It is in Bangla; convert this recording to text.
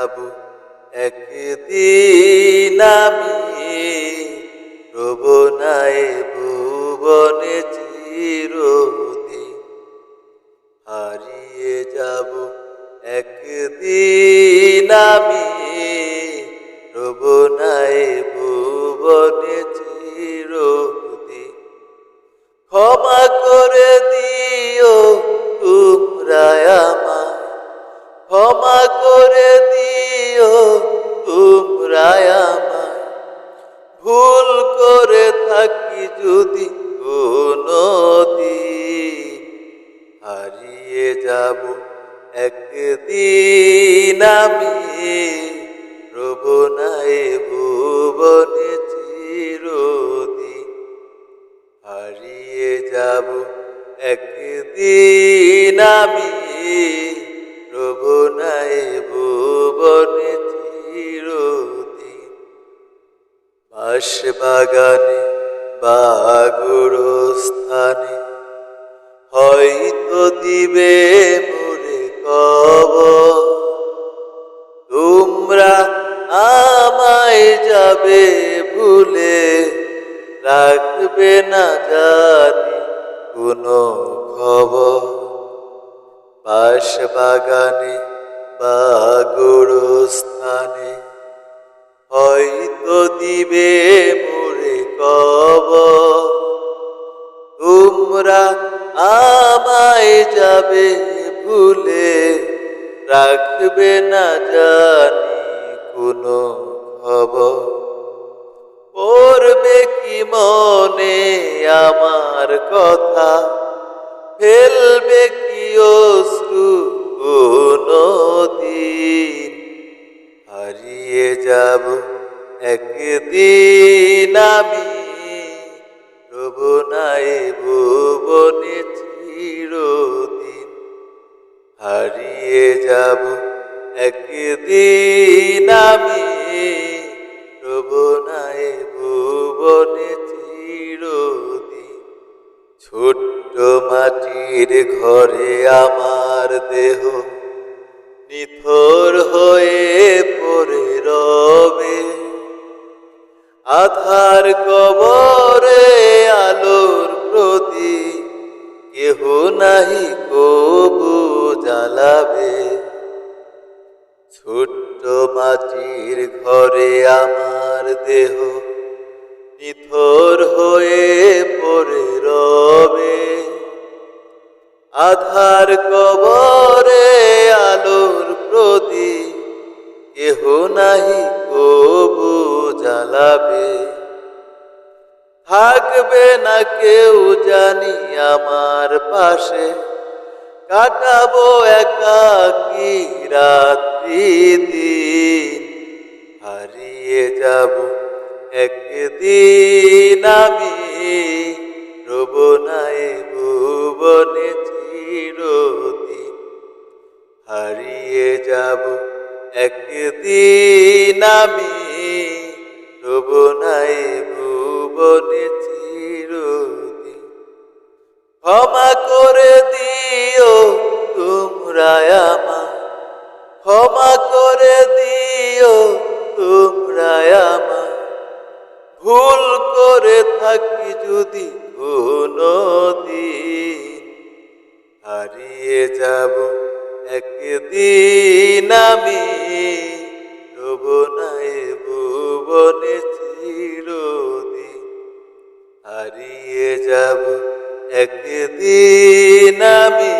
যাব একদিন আমি রবনায় ভুবনে চিরদিন। হারিয়ে যাব একদিন আমি রবনায় ভুবনে চিরদিন। ক্ষমা করে দিও তোমরা আমায়, ক্ষমা করে দিও তোমরা আমায়, ভুল করে থাকি যদি কোনদিন। হারিয়ে যাব একদিন আমি রবনায় ভুবনে চিরদিন। হারিয়ে যাব একদিন আমি রবনায় ভুবনে চিরদিন। বাঁশবাগানে বা গোরস্থানে হয়তো দিবে মোরে কবর। তোমরা আমায় যাবে ভুলে, রাখবে না জানি কোনো খবর। বাঁশবাগানে বা গোরস্থানে হয়তো দিবে মোরে কবর। তোমরা আমায় যাবে ভুলে, রাখবে না জানি কোনো খবর। পড়বে কি মনে আমার কথা, ফেলবে কি অশ্রু কোনদিন। হারিয়ে যাব একদিন আমি রবনায় ভুবনে চিরদিন। হারিয়ে যাব একদিন আমি রবনায় ভুবনে চিরদিন। ছোট্ট মাটির ঘরে আমার দেহ নিথর হয়ে পড়ে রবে। আধার কবরে আলোর প্রদীপ কেহ নাহি কবু জ্বালাবে। ছোট্ট মাটির ঘরে আমার দেহ নিথর হয়ে পড়ে রবে। আধার কবরে আলোর প্রদীপ কেহ নাহি কবু জ্বালাবে। থাকবে না কেউ জানি আমার পাশে, কাটাবো একাকী রাত্রি দিন। হারিয়ে যাব একদিন আমি রবনায় ভুবনে চিরদিন। হারিয়ে যাব একদিন আমি রবনায় ভুবনে চিরদিন। ক্ষমা করে দিও তোমরা আমায়, ক্ষমা করে দিও তোমরা আমায়, ভুল করে থাকি যদি কোনদিন। হারিয়ে যাব একদিন আমি রবনায় ভুবনে চিরদিন। হারিয়ে যাব একদিন আমি